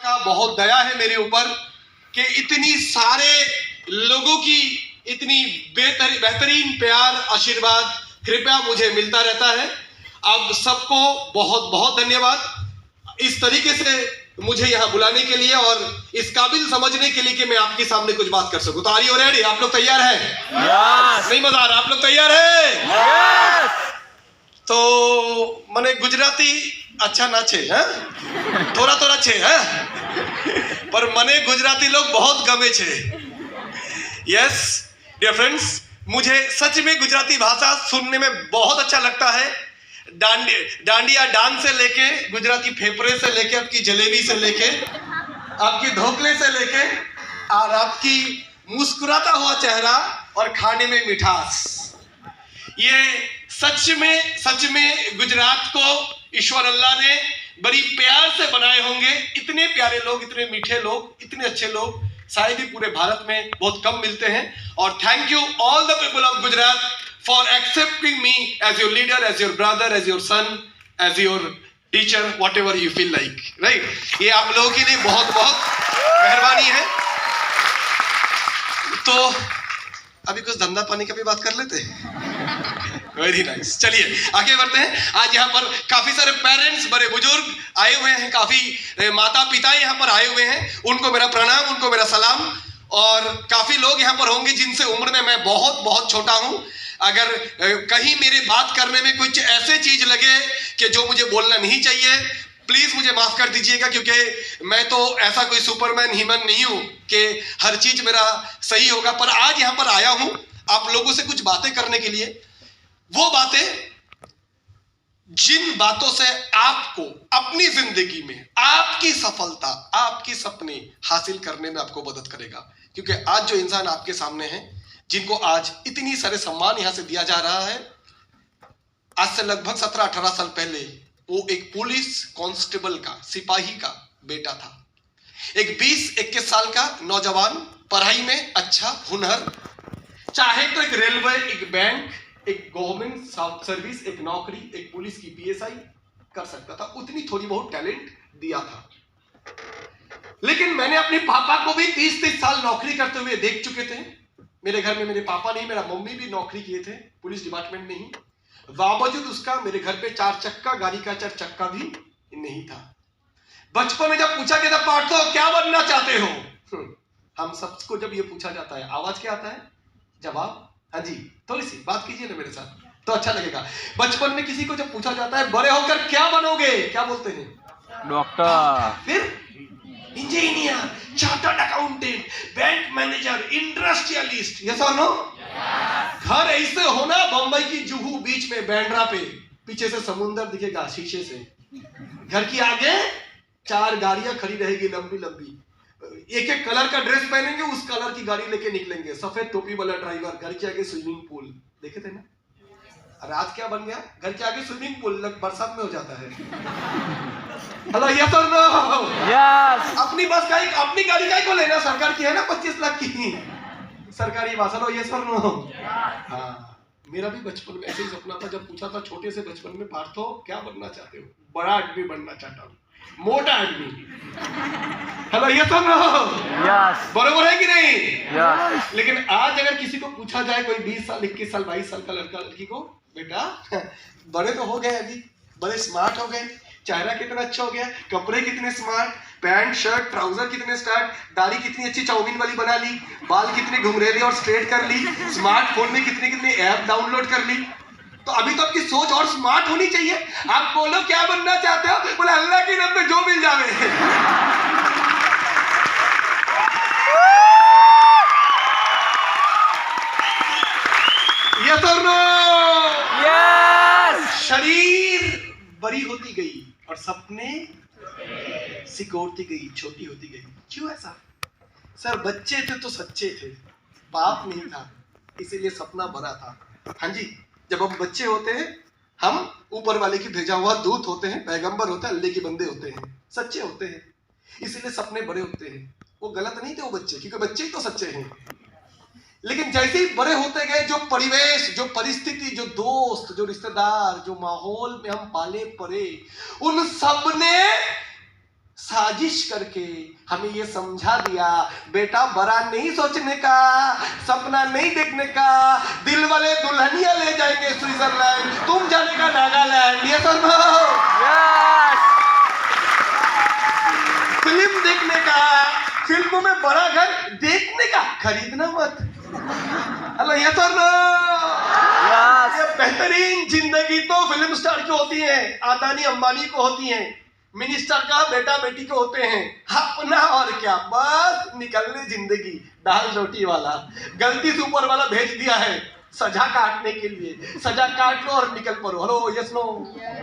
का बहुत दया है मेरे ऊपर कि इतनी सारे लोगों की इतनी बेहतरीन प्यार, आशीर्वाद, कृपया मुझे मिलता रहता है। अब सबको बहुत बहुत धन्यवाद इस तरीके से मुझे यहाँ बुलाने के लिए और इस काबिल समझने के लिए कि मैं आपके सामने कुछ बात कर सकूं। तो आर यू रेडी? आप लोग तैयार हैं? yes. नहीं मजा आ रहा? आप लोग तैयार हैं? yes. तो मने गुजराती अच्छा ना छे, थोड़ा थोड़ा छे, पर मने गुजराती लोग बहुत गमे छे। यस डियर फ्रेंड्स, मुझे सच में गुजराती भाषा सुनने में बहुत अच्छा लगता है। डांडिया डांस से लेके, गुजराती फेफड़े से लेके, आपकी जलेबी से लेके, आपकी ढोकले से लेके, और आपकी मुस्कुराता हुआ चेहरा और खाने में मिठास, ये सच में गुजरात को ईश्वर अल्लाह ने बड़ी प्यार से बनाए होंगे। इतने प्यारे लोग, इतने मीठे लोग, इतने अच्छे लोग शायद ही पूरे भारत में बहुत कम मिलते हैं। और thank you all the people of Gujarat for accepting me as your leader, as your brother, as your son, as your teacher, whatever you feel like, right. ये आप लोगों के लिए बहुत बहुत मेहरबानी है। तो अभी कुछ धंधा पानी का भी बात कर लेते हैं। वेरी नाइस, चलिए आगे बढ़ते हैं। आज यहाँ पर काफी सारे पेरेंट्स, बड़े बुजुर्ग आए हुए हैं, काफी माता पिता यहाँ पर आए हुए हैं, उनको मेरा प्रणाम, उनको मेरा सलाम। और काफी लोग यहाँ पर होंगे जिनसे उम्र में मैं बहुत बहुत छोटा हूँ। अगर कहीं मेरे बात करने में कुछ ऐसे चीज लगे कि जो मुझे बोलना नहीं चाहिए, प्लीज मुझे माफ कर दीजिएगा, क्योंकि मैं तो ऐसा कोई सुपरमैन ह्यूमन नहीं हूं कि हर चीज मेरा सही होगा। पर आज यहां पर आया हूं आप लोगों से कुछ बातें करने के लिए, वो बातें जिन बातों से आपको अपनी जिंदगी में आपकी सफलता, आपके सपने हासिल करने में आपको मदद करेगा। क्योंकि आज जो इंसान आपके सामने है, जिनको आज इतनी सारे सम्मान यहां से दिया जा रहा है, आज से लगभग 17-18 साल पहले वो एक पुलिस कांस्टेबल का, सिपाही का बेटा था। एक 20-21 साल का नौजवान, पढ़ाई में अच्छा, हुनर, चाहे तो एक रेलवे, एक बैंक, एक गवर्नमेंट सर्विस, एक नौकरी, एक पुलिस की PSI कर सकता था। उतनी थोड़ी बहुत टैलेंट दिया था। लेकिन मैंने अपने पापा को भी 30-30 साल नौकरी करते हुए देख चुके थे। मेरे घर में मेरे पापा नहीं, मेरा मम्मी भी नौकरी किए थे पुलिस डिपार्टमेंट में ही। बावजूद उसका मेरे घर पे 4 चक्का गाड़ी का 4 चक्का भी नहीं था। बचपन में जब पूछा गया था, पार्थो क्या बनना चाहते हो, हम सबको जब ये पूछा जाता है, आवाज क्या आता है? जवाब, हाँ जी। थोड़ी सी बात कीजिए ना मेरे साथ तो अच्छा लगेगा। बचपन में किसी को जब पूछा जाता है बड़े होकर क्या बनोगे, क्या बोलते हैं? डॉक्टर, फिर engineer, chartered accountant, bank manager, industrialist. Yes और नो? घर ऐसे होना, बंबई की जुहू बीच में बैंड्रा पे, पीछे से समुंदर दिखेगा शीशे से, घर की आगे 4 गाड़ियां खड़ी रहेगी लंबी लंबी, एक एक कलर का ड्रेस पहनेंगे, उस कलर की गाड़ी लेके निकलेंगे, सफेद टोपी वाला ड्राइवर, घर के आगे स्विमिंग पूल। देखे थे ना? रात क्या बन गया? घर के आगे स्विमिंग पूल, बरसात में हो जाता है। हेलो, यस और नो? यस। अपनी बस का अपनी गाड़ी का को लेना, सरकार की है ना 25 लाख की सरकारी बस। हेलो, यस और नो? हाँ, मेरा भी बचपन में ऐसे ही सपना था। जब पूछा था छोटे से बचपन में, पार्थो क्या बनना चाहते हो? बड़ा आदमी बनना चाहता हूँ, मोटा आदमी। हेलो, यस और नो? यस। बरोबर है कि नहीं? यस। लेकिन आज अगर किसी को पूछा जाए, कोई 20 साल, 21 साल, 22 साल का लड़का लड़की को, बेटा बड़े तो हो गए, अभी बड़े स्मार्ट हो गए, चेहरा कितना अच्छा हो गया, कपड़े कितने स्मार्ट, पैंट शर्ट ट्राउजर कितने स्टार्ट, दाढ़ी कितनी अच्छी चाउमीन वाली बना ली, बाल कितने घुंघरेले और स्ट्रेट कर ली, स्मार्टफोन में कितने कितने ऐप डाउनलोड कर ली। तो अभी तो आपकी सोच और स्मार्ट होनी चाहिए। आप बोलो क्या बनना चाहते हो? बोले अल्लाह की नाम पे जो मिल जावे। यस और नो? यस। शरीर बड़ी होती गई और सपने सिकोड़ती गई, छोटी होती गई। क्यों ऐसा? सर बच्चे थे तो सच्चे थे, पाप नहीं था, इसीलिए सपना बड़ा था। हाँ जी, जब हम बच्चे होते हैं, हम ऊपर वाले की भेजा हुआ दूत होते हैं, पैगंबर होते हैं, अल्लाह के बंदे होते हैं, सच्चे होते हैं, इसीलिए सपने बड़े होते हैं। वो गलत नहीं थे वो बच्चे, क्योंकि बच्चे ही तो सच्चे हैं। लेकिन जैसे ही बड़े होते गए, जो परिवेश, जो परिस्थिति, जो दोस्त, जो रिश्तेदार, जो माहौल में हम पाले पड़े, उन सब ने साजिश करके हमें ये समझा दिया, बेटा बड़ा नहीं सोचने का, सपना नहीं देखने का, दिल वाले दुल्हनिया ले जाएंगे स्विट्जरलैंड, तुम जाने का नागालैंड। ये सब Yes. फिल्म देखने का, फिल्मों में बड़ा घर देखने का, खरीदना मत। हेलो ये सर Yes. ये बेहतरीन जिंदगी तो फिल्म स्टार की होती है, अदानी अंबानी को होती है, मिनिस्टर का बेटा बेटी को होते हैं। अपना और क्या, बस निकलने जिंदगी दाल रोटी वाला। गलती से ऊपर वाला भेज दिया है सजा काटने के लिए, सजा काट लो और निकल पड़ो। Hello yes no,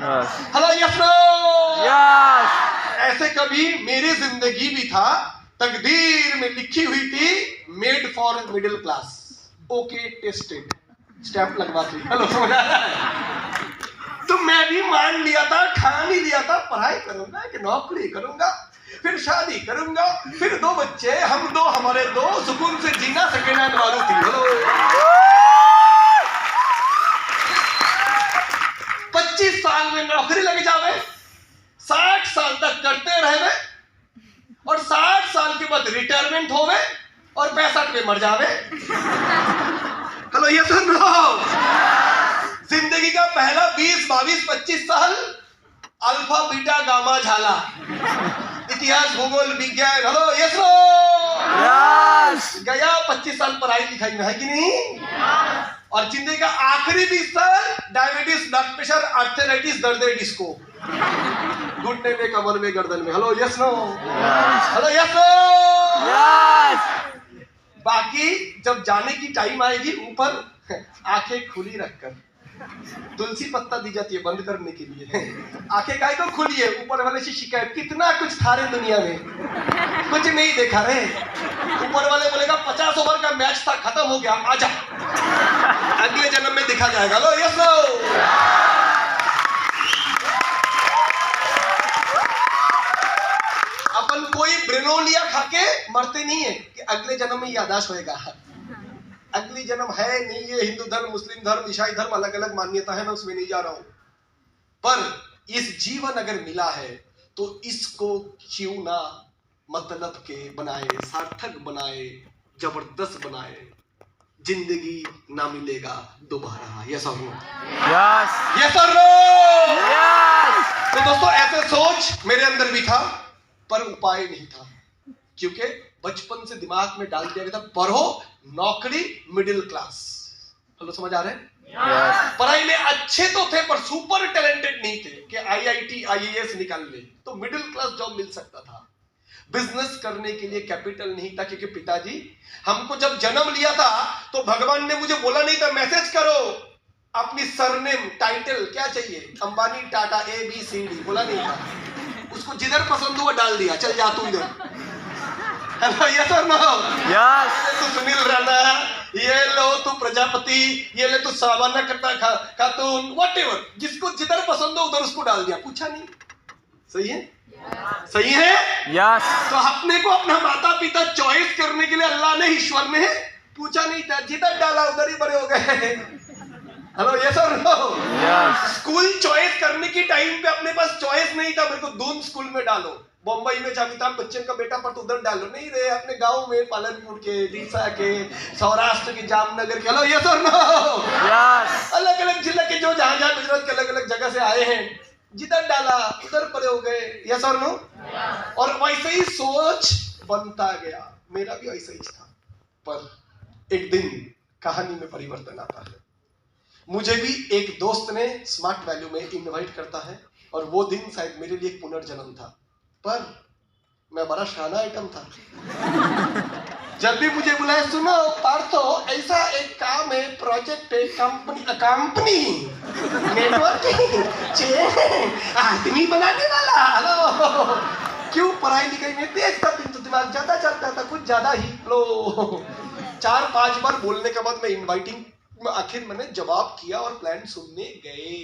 Yes. Hello yes no. Yes. ऐसे कभी मेरी जिंदगी भी था, तकदीर में लिखी हुई थी made for middle class, okay tested, stamp लगवा थी। हेलो समझ आ रहा है? तो मैं भी मान लिया था, ठान ही लिया था, पढ़ाई करूंगा कि नौकरी करूंगा, फिर शादी करूंगा, फिर 2 बच्चे, हम 2 हमारे 2, सुकून से जीना, सेकेंड हैंड मारुति। हेलो 25 साल में नौकरी लग जावे, 60 साल तक करते रहे और 60 साल के बाद रिटायरमेंट होवे और 65 में मर जावे। हेलो ये सुन लो, जिंदगी का पहला 20, 22, 25 साल अल्फा बीटा गामा झाला, इतिहास भूगोल विज्ञान। Hello yes no, Yes. गया 25 साल पढ़ाई लिखाई में, है कि नहीं? और जिंदगी का आखिरी 20 साल डायबिटीज, ब्लड प्रेशर, आर्थराइटिस, दर्द डिस्को, घुटने में, कमर में, गर्दन में। Hello yes no, hello yes no. Yes. बाकी जब जाने की टाइम आएगी, ऊपर आंखें खुली रखकर तुलसी पत्ता दी जाती है बंद करने के लिए। आंखें काय को खुली है, ऊपर वाले से शिकायत, कितना कुछ था रे दुनिया में, कुछ नहीं देखा रे। ऊपर वाले बोलेगा 50 ओवर का मैच था, खत्म हो गया, आजा, अगले जन्म में देखा जाएगा। लो यस नो। अपन कोई ब्रेनोलिया खा के मरते नहीं है कि अगले जन्म में यादाश्त होएगा। अगली जन्म है नहीं, ये हिंदू धर्म, मुस्लिम धर्म, ईसाई धर्म, अलग अलग मान्यता है, मैं उसमें नहीं जा रहा हूं। पर इस जीवन अगर मिला है तो इसको क्यों ना मतलब के बनाए, सार्थक बनाए, जबरदस्त बनाए। जिंदगी ना मिलेगा दोबारा। यस और नो? Yes. यस और नो? Yes. तो दोस्तों ऐसे सोच मेरे अंदर भी था, पर उपाय नहीं था, क्योंकि बचपन से दिमाग में डाल दिया गया था पढ़ो, नौकरी, मिडिल क्लास। हेलो समझ आ रहे हैं? Yes. पढ़ाई में अच्छे तो थे पर सुपर टैलेंटेड नहीं थे कि आईआईटी आईएएस निकाल ले, तो मिडिल क्लास जॉब मिल सकता था। बिजनेस करने के लिए कैपिटल नहीं था, क्योंकि पिताजी हमको जब जन्म लिया था तो भगवान ने मुझे बोला नहीं था मैसेज करो अपनी सरनेम टाइटल क्या चाहिए, अंबानी टाटा ABCD, बोला नहीं था। उसको जिधर पसंद हुआ डाल दिया, चल जा तू इधर। हेलो यस और नो? Yes. तू सुनील राणा, ये लो तू प्रजापति, ये ले तू सावाना करता खातून, व्हाटएवर, जिसको जिधर पसंद हो उधर उसको डाल दिया, पूछा नहीं। सही है? सही है? Yes. तो अपने को अपना माता पिता चॉइस करने के लिए अल्लाह ने, ईश्वर ने पूछा नहीं था, जिधर डाला उधर ही बड़े हो गए। हेलो यस और नो? Yes. स्कूल चॉइस करने की टाइम पे अपने पास चॉइस नहीं था, मेरे को दून स्कूल में डालो, बम्बई में अमिताभ बच्चन का बेटा पर तो उधर डालो, नहीं रे, अपने गांव में पालनपुर के, डीसा के, सौराष्ट्र के, जामनगर के। हेलो यस और नो? Yes. अलग अलग जिले के जो जहां जहां गुजरात के अलग अलग जगह से आए हैं, जिधर डाला उधर पड़े हो गए। यस और नो? और वैसे ही सोच बनता गया, मेरा भी वैसे ही था। पर एक दिन कहानी में परिवर्तन आता है। मुझे भी एक दोस्त ने स्मार्ट वैल्यू में इनवाइट करता है, और वो दिन शायद मेरे लिए एक पुनर्जन्म था, पर मैं बड़ा शाना आइटम था। जब भी मुझे बुलाए, सुनो पार्थो, ऐसा एक काम है, प्रोजेक्ट है, कंपनी नेटवर्किंग, आदमी बनाने वाला। हेलो, क्यों पढ़ाई लिखाई में तेज था, तो दिमाग ज्यादा चलता था, कुछ ज्यादा ही। लो 4-5 बार बोलने के बाद मैं इनवाइटिंग में आखिर मैंने जवाब किया और प्लान सुनने गए।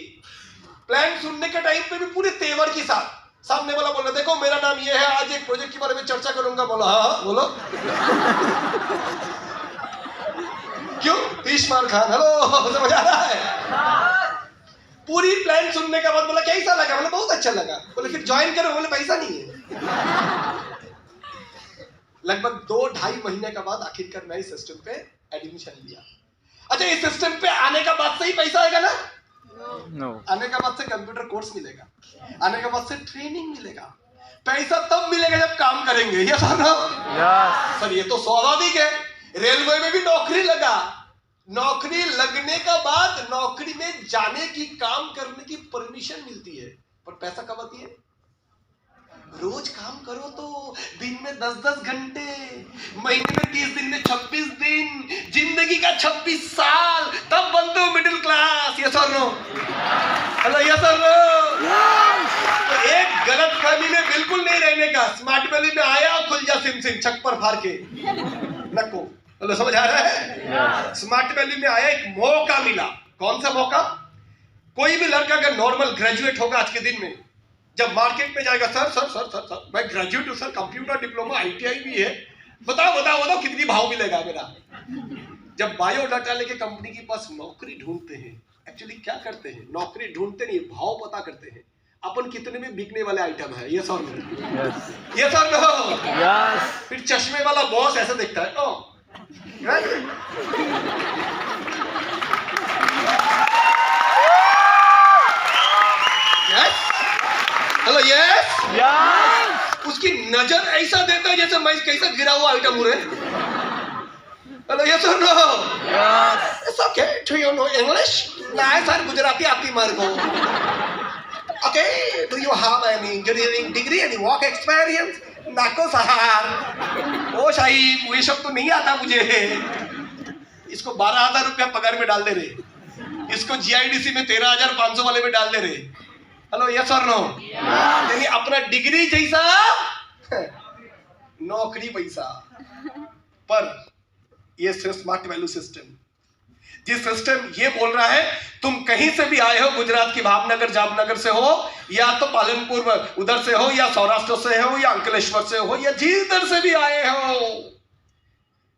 प्लान सुनने के टाइम पे भी पूरे तेवर के साथ सामने वाला बोला, देखो मेरा नाम ये है, आज एक प्रोजेक्ट के बारे में चर्चा करूंगा। बोला हाँ बोलो। क्यों? तीशमार खान। हेलो समझ आ रहा है? पूरी प्लान सुनने के बाद बोला कैसा लगा, बोला बहुत अच्छा लगा। बोले फिर ज्वाइन करो, बोले पैसा नहीं है। लगभग 2-2.5 महीने के बाद आखिरकार मैं इस सिस्टम पे एडमिशन लिया। अच्छा, इस सिस्टम पे आने का बाद से ही पैसा आएगा ना? No. आने के बाद से कंप्यूटर कोर्स मिलेगा, आने के बाद से ट्रेनिंग मिलेगा। पैसा तब मिलेगा जब काम करेंगे। ये सर ये तो स्वाभाविक है। रेलवे में भी नौकरी लगा, नौकरी लगने का बाद नौकरी में जाने की, काम करने की परमिशन मिलती है, पर पैसा कब आती है? रोज काम करो तो दिन में 10-10 घंटे, महीने में 30 दिन में 26 दिन, जिंदगी का 26 साल, तब बनते हो मिडिल क्लास। यस और नो? हेलो, यस और नो? तो एक गलत फहमी में बिल्कुल नहीं रहने का। स्मार्ट वैली में आया, खुल जा सिम सिम छप्पर फाड़ के नको। हेलो, समझ आ रहा है? स्मार्ट वैली में आया, एक मौका मिला। कौन सा मौका? कोई भी लड़का अगर नॉर्मल ग्रेजुएट होगा आज के दिन में, जब मार्केट में जाएगा, sir sir sir sir sir मैं ग्रेजुएट हूं सर, कंप्यूटर डिप्लोमा ITI भी है, बताओ कितनी भाव मिलेगा मेरा। जब बायोडाटा लेके कंपनी के पास नौकरी ढूंढते हैं, एक्चुअली क्या करते हैं? नौकरी ढूंढते नहीं, भाव पता करते हैं, अपन कितने में बिकने वाले आइटम है। ये सर ये सर नो। फिर चश्मे वाला बॉस ऐसा देखता है, ओ हेलो, यस। उसकी नजर ऐसा देता है जैसे मैं कैसा गिरा हुआ आइटम उरे। हेलो, यस और no? It's okay, do you know English? नहीं सर, गुजराती आती मार को। Okay, do you have any engineering degree, any work experience? नाको सहार। ओ साहिब, ये सब तो नहीं आता मुझे। इसको 12,000 रुपया पगार में डाल दे रहे, इसको GIDC में 13,500 वाले में डाल दे रहे। हेलो, यस और नो? यानी अपना डिग्री जैसा नौकरी पैसा। पर ये स्मार्ट वैल्यू सिस्टम, जिस सिस्टम ये बोल रहा है तुम कहीं से भी आए हो, गुजरात की भावनगर जामनगर से हो, या तो पालनपुर उधर से हो, या सौराष्ट्र से हो, या अंकलेश्वर से हो, या जिधर से भी आए हो,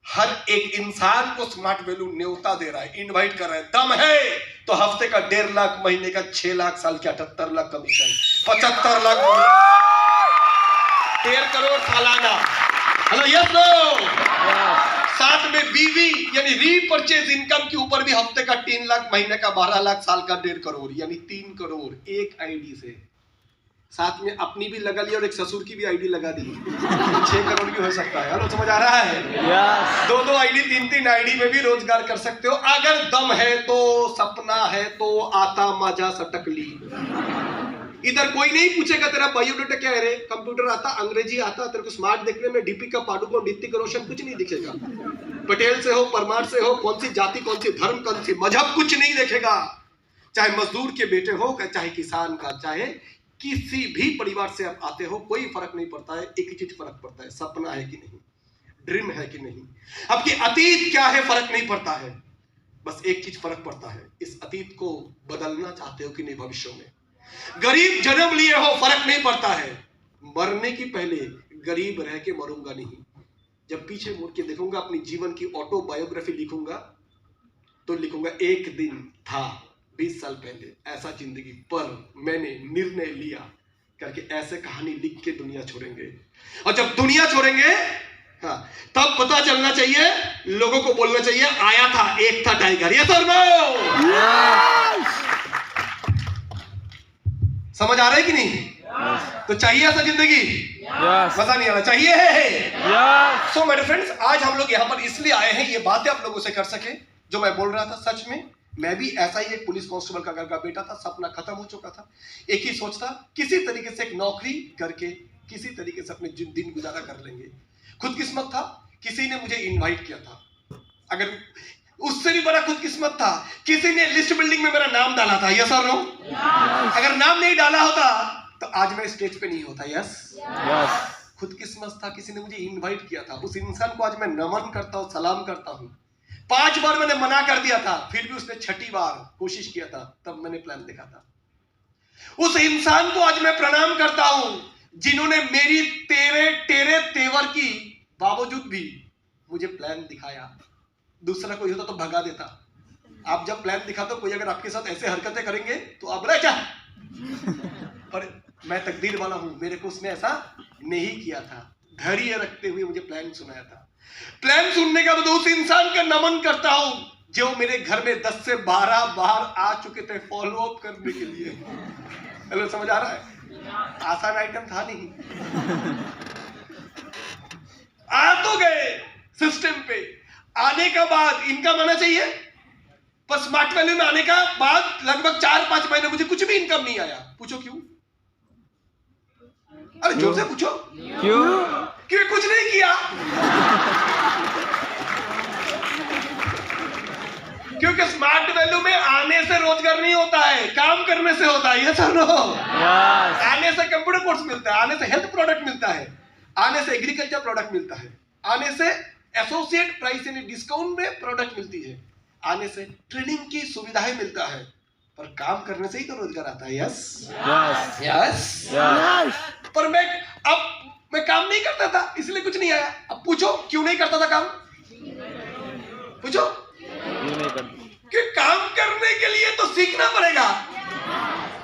हर एक इंसान को स्मार्ट वैल्यू न्योता दे रहा है, इनवाइट कर रहा है। दम है तो हफ्ते का 1.5 लाख, महीने का 6 लाख, साल के 78 लाख कमीशन, 75 लाख, 13 करोड़ सालाना। Hello, yes no? साथ में बीवी यानी रीपरचेज इनकम के ऊपर भी हफ्ते का 3 लाख, महीने का 12 लाख, साल का 1.5 करोड़, यानी 3 करोड़ एक आईडी से। साथ में अपनी भी लगा ली और एक ससुर की भी आईडी लगा दी, 6 करोड़ की हो सकता है। हेलो, समझ आ रहा है? 2-2 आईडी, 3-3 आईडी में भी रोजगार कर सकते हो, अगर दम है तो, सपना है तो, आता मजा सटकली। इधर कोई नहीं पूछेगा तेरा बायोडाटा क्या है रे, कंप्यूटर आता, अंग्रेजी आता, तेरे को स्मार्ट देखने में दीपिका पादुकोण, ऋतिक रोशन कुछ नहीं दिखेगा। पटेल से हो, परमार से हो, कौन सी जाति, कौन सी धर्म, कौन सी मजहब, कुछ नहीं देखेगा। चाहे मजदूर के बेटे हो, चाहे किसान का, चाहे किसी भी परिवार से आप आते हो, कोई फर्क नहीं पड़ता है। एक ही चीज फर्क पड़ता है, सपना है कि नहीं, ड्रीम है कि नहीं, आपकी अतीत क्या है फर्क नहीं पड़ता है। बस एक चीज फर्क पड़ता है, इस अतीत को बदलना चाहते हो कि नहीं भविष्य में। गरीब जन्म लिए हो फर्क नहीं पड़ता है, मरने की पहले गरीब रह के मरूंगा नहीं। जब पीछे मुड़ के देखूंगा, अपनी जीवन की ऑटोबायोग्राफी लिखूंगा, तो लिखूंगा एक दिन था 20 साल पहले ऐसा जिंदगी, पर मैंने निर्णय लिया करके ऐसे कहानी लिख के दुनिया छोड़ेंगे। और जब दुनिया छोड़ेंगे, हाँ, तब पता चलना चाहिए, लोगों को बोलना चाहिए, आया था एक था टाइगर। ये सर समझ आ रहा है कि नहीं? तो चाहिए ऐसा जिंदगी? मजा नहीं आना चाहिए। सो मेरे फ्रेंड्स, आज हम लोग यहाँ पर इसलिए आए हैं, ये बातें आप लोगों से कर सके जो मैं बोल रहा था। सच में मैं भी ऐसा ही एक पुलिस कांस्टेबल का घर का बेटा था, सपना खत्म हो चुका था। एक ही सोच था, किसी तरीके से एक नौकरी करके किसी तरीके से अपने दिन गुजारा कर लेंगे। खुदकिस्मत था, किसी ने मुझे इनवाइट किया था। अगर उससे भी बड़ा खुदकिस्मत था, किसी ने लिस्ट बिल्डिंग में मेरा नाम डाला था। यस और नो? अगर नाम नहीं डाला होता तो आज मैं स्टेज पे नहीं होता। यस, खुदकिस्मत था, किसी ने मुझे इनवाइट किया था। उस इंसान को आज मैं नमन करता हूँ, सलाम करता हूँ। 5 बार मैंने मना कर दिया था, फिर भी उसने 6ठी बार कोशिश किया था, तब मैंने प्लान देखा था। उस इंसान को आज मैं प्रणाम करता हूं जिन्होंने मेरी तेरे तेवर की बावजूद भी मुझे प्लान दिखाया। दूसरा कोई होता तो भगा देता, आप जब प्लान दिखाते हो कोई अगर आपके साथ ऐसे हरकतें करेंगे तो आप बोले क्या, पर मैं तकदीर वाला हूं, मेरे को उसने ऐसा नहीं किया था। धैर्य रखते हुए मुझे प्लान सुनाया था। प्लान सुनने का बाद उस इंसान का नमन करता हूं जो मेरे घर में 10 से 12 बार आ चुके थे फॉलो अप करने के लिए। हेलो, समझ आ रहा है? आसान आइटम था नहीं। आ तो गए सिस्टम पे, आने का बाद इनकम आना चाहिए, पर स्मार्ट वैल्यू में आने का बाद लगभग 4-5 महीने मुझे कुछ भी इनकम नहीं आया। पूछो क्यों? अरे जोर से पूछो क्यों? क्यों? कुछ नहीं किया। क्योंकि स्मार्ट वैल्यू में आने से रोजगार नहीं होता है, काम करने से होता है। ये सुनो, यस। आने से कंप्यूटर कोर्स मिलता है, आने से हेल्थ प्रोडक्ट मिलता है, आने से एग्रीकल्चर प्रोडक्ट मिलता है, आने से एसोसिएट प्राइस यानी डिस्काउंट में प्रोडक्ट मिलती है, आने से ट्रेनिंग की सुविधाएं मिलता है, पर काम करने से ही तो रोजगार आता है। Yes yes. Yes yes. पर मैं काम नहीं करता था, इसलिए कुछ नहीं आया। अब पूछो क्यों नहीं करता था काम? पूछो क्यों नहीं करते? कि काम करने के लिए तो सीखना पड़ेगा,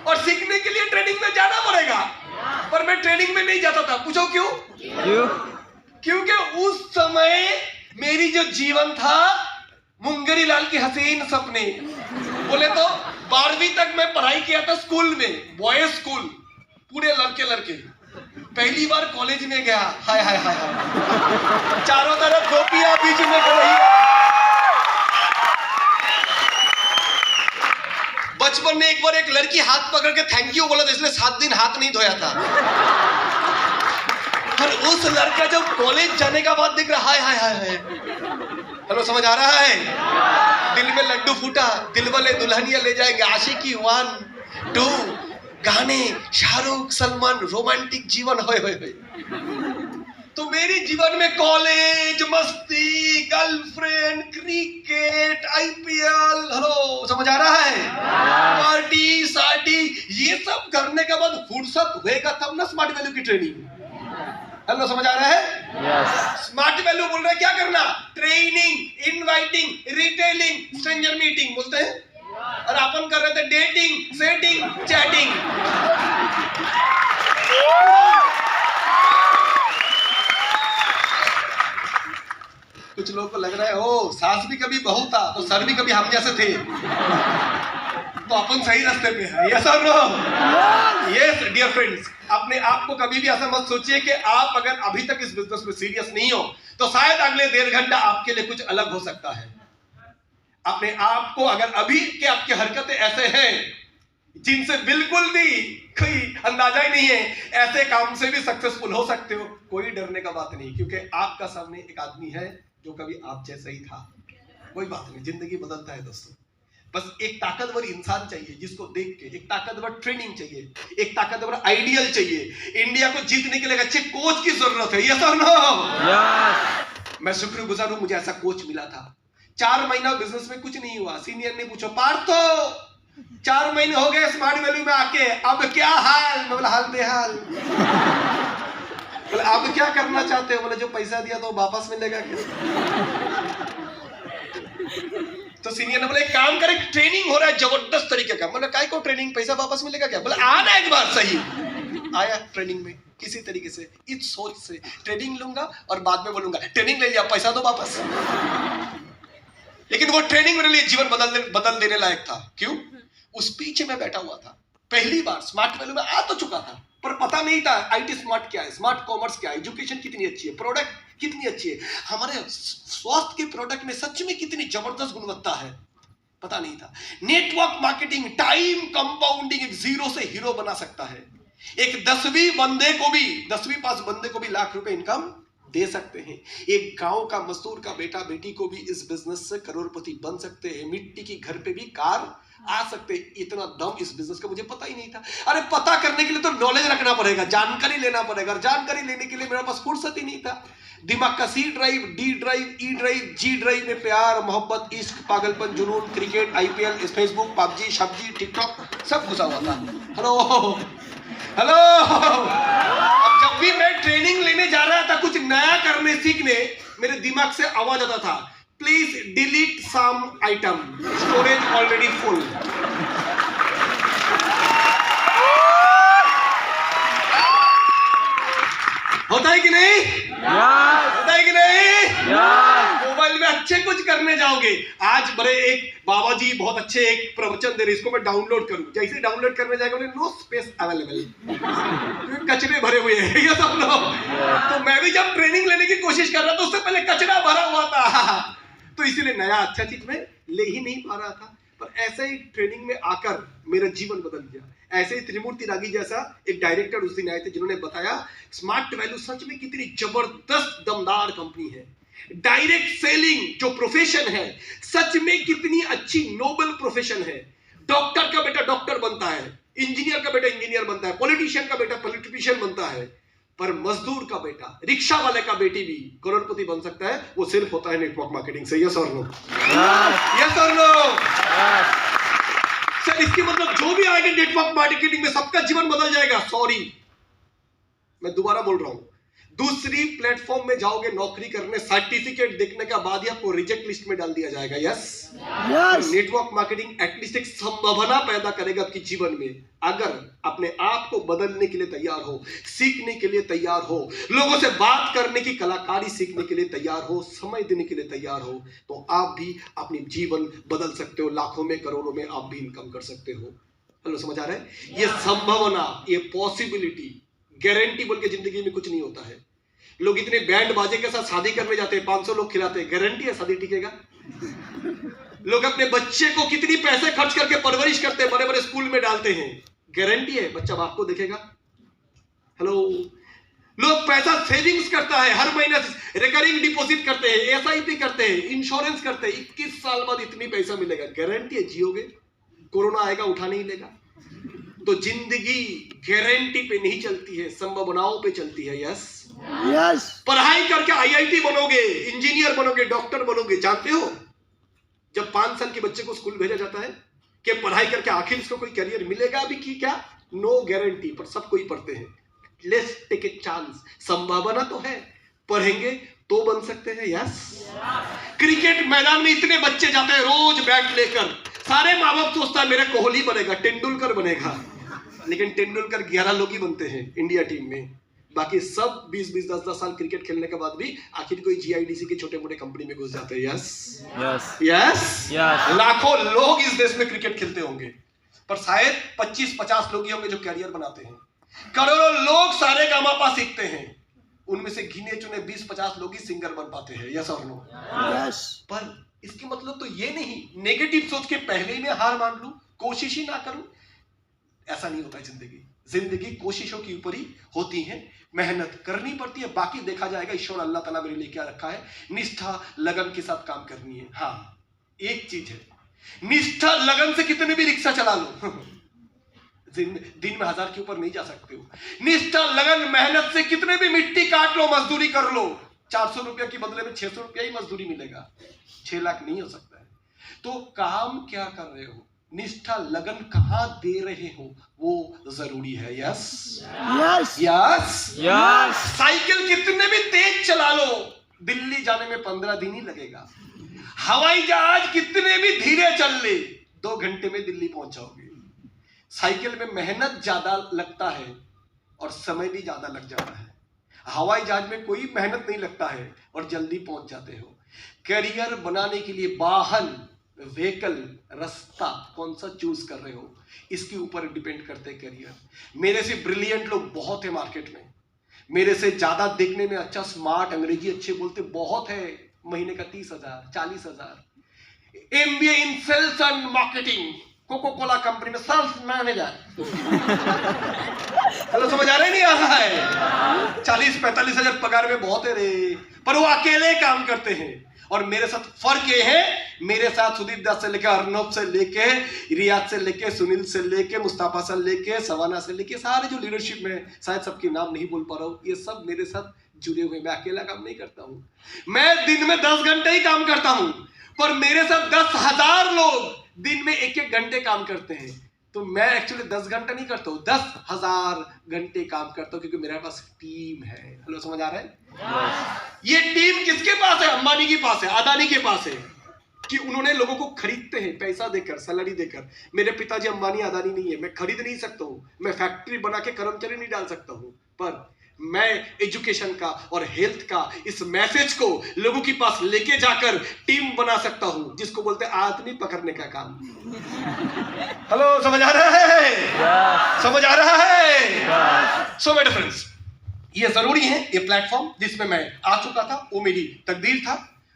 और सीखने के लिए ट्रेनिंग में जाना पड़ेगा, पर मैं ट्रेनिंग में नहीं जाता था। पूछो क्यों? क्यों? क्योंकि उस समय मेरी जो जीवन था मुंगेरी लाल की हसीन सपने। बोले तो 12वीं तक मैं पढ़ाई किया था स्कूल में, बॉयज स्कूल, पूरे लड़के। पहली बार कॉलेज में गया, हाय हाय हाय हाय, चारों तरफ गोपियां बीच में खड़ी। बचपन में एक बार एक लड़की हाथ पकड़ के थैंक यू बोला था, इसलिए 7 दिन हाथ नहीं धोया था। और उस लड़का जब कॉलेज जाने का बाद दिख रहा, हाय हाय हाय हाय। हेलो, समझ आ रहा है? दिल में लड्डू फूटा, दिल वाले दुल्हनिया ले जाएंगे, आशिकी 1, 2, गाने, शाहरुख, सलमान, रोमांटिक जीवन, होए होए होए। तो मेरी जीवन में कॉलेज, मस्ती, गर्लफ्रेंड, क्रिकेट, IPL, हेलो, समझ आ रहा है? पार्टी सार्टी, ये सब करने के बाद फुर्सत होएगा तब ना स्मार्ट वैल्यू की ट्रेनिंग। हेलो, समझ आ रहा है? यस। स्मार्ट वैल्यू बोल रहा है क्या करना? Training, inviting, retailing, stranger meeting बोलते हैं, और अपन कर रहे थे डेटिंग, सेटिंग, चैटिंग। कुछ लोगों को लग रहा है ओ सास भी कभी बहू था तो सर भी कभी हम जैसे थे, तो अपन सही रास्ते पे है। यस और नो? यस डियर फ्रेंड्स, अपने आप को कभी भी ऐसा मत सोचिए कि आप अगर अभी तक इस बिजनेस में सीरियस नहीं हो तो शायद अगले 1.5 घंटा आपके लिए कुछ अलग हो सकता है। अपने आप को अगर अभी के आपकी हरकतें ऐसे हैं जिनसे बिल्कुल भी कोई अंदाजा ही नहीं है, ऐसे काम से भी सक्सेसफुल हो सकते हो। कोई डरने का बात नहीं, क्योंकि आपका सामने एक आदमी है जो कभी आप जैसा ही था। कोई बात नहीं, जिंदगी बदलता है दोस्तों। बस एक ताकतवर इंसान चाहिए जिसको देख के, एक ताकतवर ट्रेनिंग चाहिए, एक ताकतवर आइडियल चाहिए। इंडिया को जीतने के लिए अच्छे कोच की जरूरत है। यस और नो? यस। मैं शुक्रगुजार हूं मुझे ऐसा कोच मिला था। 4 महीना बिजनेस में कुछ नहीं हुआ, सीनियर ने पूछो पार्थ तो 4 महीने हो गए स्मार्ट वैल्यू में आके, अब क्या हाल? मैं बोला हाल बेहाल। बोले अब क्या करना चाहते हो? बोले जो पैसा दिया तो वापस मिलेगा क्या? तो सीनियर ने बोला एक काम करे, ट्रेनिंग हो रहा है जबरदस्त तरीके का। बोले काय को ट्रेनिंग, पैसा वापस मिलेगा क्या? बोले आना एक बार। सही आया ट्रेनिंग में, किसी तरीके से इस सोच से ट्रेनिंग लूंगा और बाद में बोलूंगा ट्रेनिंग ले लिया, पैसा दो वापस। लेकिन वो ट्रेनिंग मेरे लिए जीवन बदल देने लायक था। क्यों? उस पीछे में बैठा हुआ था, पहली बार स्मार्ट वैल्यू में आ तो चुका था, पर पता नहीं था IT स्मार्ट क्या है, स्मार्ट कॉमर्स क्या है, एजुकेशन कितनी अच्छी है, प्रोडक्ट कितनी अच्छी है, हमारे स्वास्थ्य के प्रोडक्ट में सच में कितनी जबरदस्त गुणवत्ता है, पता नहीं था। नेटवर्क मार्केटिंग, टाइम कंपाउंडिंग, एक जीरो से हीरो बना सकता है। एक 10वीं पास बंदे को भी लाख रुपए इनकम दे सकते हैं। एक गांव का मजदूर का बेटा बेटी को भी इस बिजनेस से करोड़पति बन सकते हैं। मिट्टी की घर पे भी कार आ सकते। इतना दम इस बिजनेस का मुझे पता ही नहीं था। अरे पता करने के लिए तो नॉलेज रखना पड़ेगा, जानकारी लेना पड़ेगा, और जानकारी लेने के लिए मेरे पास फुर्सत ही नहीं था। दिमाग का C drive, D drive, E drive, G drive में प्यार, मोहब्बत, इश्क, पागलपन, जुनून, क्रिकेट, IPL, फेसबुक, PUBG, शब्जी, टिकटॉक सब घुसा हुआ था। हेलो अब जब भी मैं ट्रेनिंग लेने जा रहा था कुछ नया करने सीखने, मेरे दिमाग से आवाज आता था please delete some item, storage already full. होता है कि नहीं? होता है कि नहीं? मोबाइल में अच्छे कुछ करने जाओगे। आज बड़े एक बाबा जी बहुत अच्छे एक प्रवचन दे रहे, इसको मैं डाउनलोड करूं, जैसे डाउनलोड करने जाएगा बोले नो स्पेस अवेलेबल, कचरे भरे हुए हैं ये सब लोग। तो मैं भी जब ट्रेनिंग लेने की कोशिश कर रहा था उससे पहले कचरा भरा हुआ था, तो इसीलिए नया अच्छा चीज में ले ही नहीं पा रहा था। पर ऐसे ही ट्रेनिंग में आकर मेरा जीवन बदल गया। ऐसे ही त्रिमूर्ति रागी जैसा एक डायरेक्टर उस दिन आए थे जिन्होंने बताया स्मार्ट वैल्यू सच में कितनी जबरदस्त दमदार कंपनी है। डायरेक्ट सेलिंग जो प्रोफेशन है सच में कितनी अच्छी नोबल प्रोफेशन है। डॉक्टर का बेटा डॉक्टर बनता है, इंजीनियर का बेटा इंजीनियर बनता है, पॉलिटिशियन का बेटा पॉलिटिशियन बनता है, पर मजदूर का बेटा, रिक्शा वाले का बेटी भी करोड़पति बन सकता है। वो सिर्फ होता है नेटवर्क मार्केटिंग से। यस और नो? यस और नो? सर इसकी मतलब जो भी आएगा नेटवर्क मार्केटिंग में सबका जीवन बदल जाएगा। सॉरी, मैं दोबारा बोल रहा हूं, दूसरी प्लेटफॉर्म में जाओगे नौकरी करने, सर्टिफिकेट देखने के बाद ही आपको रिजेक्ट लिस्ट में डाल दिया जाएगा। Yes yes. Network marketing at least एक संभावना पैदा करेगा आपके जीवन में। अगर अपने आप को बदलने के लिए तैयार हो, सीखने के लिए तैयार हो, लोगों से बात करने की कलाकारी सीखने के लिए तैयार हो, समय देने के लिए तैयार हो, तो आप भी अपनी जीवन बदल सकते हो। लाखों में करोड़ों में आप भी इनकम कर सकते हो। हेलो, समझ आ रहा है? ये संभावना, ये पॉसिबिलिटी, गारंटी बोल के जिंदगी में कुछ नहीं होता है। लोग इतने बैंड बाजे के साथ शादी करने जाते हैं, 500 लोग खिलाते हैं, गारंटी है शादी टिकेगा? लोग अपने बच्चे को कितनी पैसे खर्च करके परवरिश करते हैं, बड़े बड़े स्कूल में डालते हैं, गारंटी है बच्चा बाप को देखेगा? हेलो, लोग पैसा सेविंग्स करता है, हर महीने रिकरिंग डिपॉजिट करते हैं, एसआईपी करते हैं, इंश्योरेंस करते हैं, 21 साल बाद इतनी पैसा मिलेगा, गारंटी है जियोगे? कोरोना आएगा उठा नहीं लेगा। तो जिंदगी गारंटी पे नहीं चलती है, संभावनाओं पे चलती है। Yes yes. पढ़ाई करके आईआईटी बनोगे, इंजीनियर बनोगे, डॉक्टर बनोगे। जानते हो जब 5 साल के बच्चे को स्कूल भेजा जाता है कि पढ़ाई करके आखिर इसको कोई करियर मिलेगा भी कि क्या? नो गारंटी, पर सब कोई पढ़ते हैं। लेट्स टेक ए चांस, संभावना तो है, पढ़ेंगे तो बन सकते हैं। यस। क्रिकेट मैदान में इतने बच्चे जाते हैं रोज बैट लेकर, सारे माँ बाप सोचता है मेरा कोहली बनेगा, तेंदुलकर बनेगा, लेकिन तेंदुलकर 11 लोग ही बनते हैं इंडिया टीम में। बाकी सब 20-20, 10-10 साल क्रिकेट खेलने के बाद भी आखिर कोई जीआईडीसी के छोटे मोटे कंपनी में घुस जाते हैं। Yes yes yes. लाखों लोग इस देश में क्रिकेट खेलते होंगे, पर शायद 25-50 लोग ही होंगे जो कैरियर बनाते हैं। करोड़ों लोग सारे गामापा सीखते हैं, उनमें से गिने चुने 20-50 लोग ही सिंगर बन पाते हैं। यस और नो? यस। पर इसकी मतलब तो ये नहीं नेगेटिव सोच के पहले ही मैं हार मान लूं, कोशिश ही ना करूं। ऐसा नहीं होता है। जिंदगी कोशिशों के ऊपर ही होती है, मेहनत करनी पड़ती है, बाकी देखा जाएगा। ईश्वर अल्लाह ताला मेरे लिए क्या रखा है, निष्ठा लगन के साथ काम करनी है। हाँ, एक चीज है, निष्ठा लगन से कितने भी रिक्शा चला लो दिन में 1000 के ऊपर नहीं जा सकते हो। निष्ठा लगन मेहनत से कितने भी मिट्टी काट लो, मजदूरी कर लो, 400 रुपया के बदले में 600 रुपया ही मजदूरी मिलेगा, 6 लाख नहीं हो सकता है। तो काम क्या कर रहे हो, निष्ठा लगन कहां दे रहे हो, वो जरूरी है। Yes yes yes yes. Cycle कितने भी तेज चला लो, दिल्ली जाने में 15 दिन ही लगेगा। हवाई जहाज कितने भी धीरे चल ले, 2 घंटे में दिल्ली पहुंच जाओगे। साइकिल में मेहनत ज्यादा लगता है और समय भी ज्यादा लग जाता है। हवाई जहाज में कोई मेहनत नहीं लगता है और जल्दी पहुंच जाते हो। करियर बनाने के लिए वाहन, व्हीकल, रास्ता कौन सा चूज कर रहे हो, इसके ऊपर डिपेंड करते हैं करियर। मेरे से ब्रिलियंट लोग बहुत है मार्केट में, मेरे से ज्यादा देखने में अच्छा, स्मार्ट, अंग्रेजी अच्छे बोलते बहुत है, महीने का 30,000 40,000। MBA in sales and marketing, Coca Cola company में सेल्स मैनेजर। हेलो, समझ आ रहा है नहीं आ रहा है? 40-45,000 पगार में बहुत है रे, पर वो अकेले काम करते हैं। और मेरे साथ फर्क ये है, मेरे साथ सुदीप दास से लेके, अर्नब से लेके, रियाज से लेके, सुनील से लेके, मुस्ताफा से लेके, सवाना से लेके, सारे जो लीडरशिप में, शायद सबके नाम नहीं बोल पा रहा हूं, ये सब मेरे साथ जुड़े हुए। मैं अकेला काम नहीं करता हूं। मैं दिन में 10 घंटे ही काम करता हूं, पर मेरे साथ 10,000 लोग दिन में 1-1 घंटे काम करते हैं। तो मैं एक्चुअली 10 घंटे नहीं करता हूँ, 10,000 घंटे काम करता हूँ, क्योंकि मेरे पास टीम है। हेलो, समझ आ रहा है? ये टीम ब्रेन किसके पास है? अंबानी के पास है, अदानी के पास है, कि उन्होंने लोगों को खरीदते हैं पैसा देकर, सैलरी देकर। मेरे पिताजी अंबानी अदानी नहीं है, मैं खरीद नहीं सकता हूं, मैं फैक्ट्री बना के कर्मचारी नहीं डाल सकता हूं, पर मैं एजुकेशन का और हेल्थ का इस मैसेज को लोगों के पास लेके जाकर टीम बना सकता हूं, जिसको बोलते हैं आदमी पकड़ने का काम। हेलो, समझ आ रहा है? समझ आ रहा है? सो माय डियर फ्रेंड्स, ये जरूरी है, ये प्लेटफॉर्म जिसमें मैं आ चुका था, वो मेरी तकदीर था,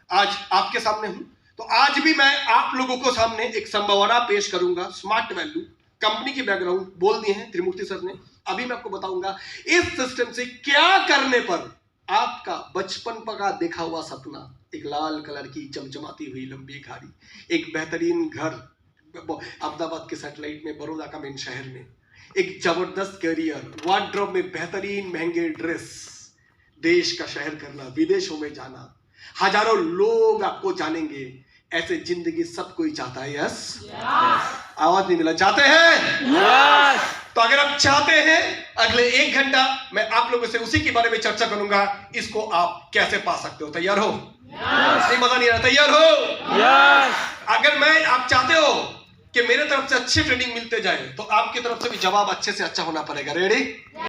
आज आपके सामने हूं। तो आज भी मैं आप लोगों को सामने एक संभावना पेश करूंगा। स्मार्ट वैल्यू कंपनी की बैकग्राउंड बोल दिए हैं त्रिमूर्ति सर ने। अभी मैं आपको बताऊंगा इस सिस्टम से क्या करने पर आपका बचपन का देखा हुआ सपना, एक लाल कलर की चमचमाती हुई लंबी गाड़ी, एक बेहतरीन घर अहमदाबाद के सैटेलाइट में, बड़ौदा का मेन शहर में, एक जबरदस्त करियर, वार्डरोब में बेहतरीन महंगे ड्रेस, देश का शहर करना, विदेशों में जाना, हजारों लोग आपको जानेंगे, ऐसे जिंदगी सब कोई चाहता है। यस? आवाज नहीं मिला, चाहते हैं? तो अगर आप चाहते हैं, अगले 1 घंटा मैं आप लोगों से उसी के बारे में चर्चा करूंगा, इसको आप कैसे पा सकते हो। तैयार हो? नहीं, मजा नहीं आ रहा। तैयार हो? अगर मैं आप चाहते हो कि मेरे तरफ से अच्छी ट्रेनिंग मिलते जाए, तो आपकी तरफ से भी जवाब अच्छे से अच्छा होना पड़ेगा। रेडी?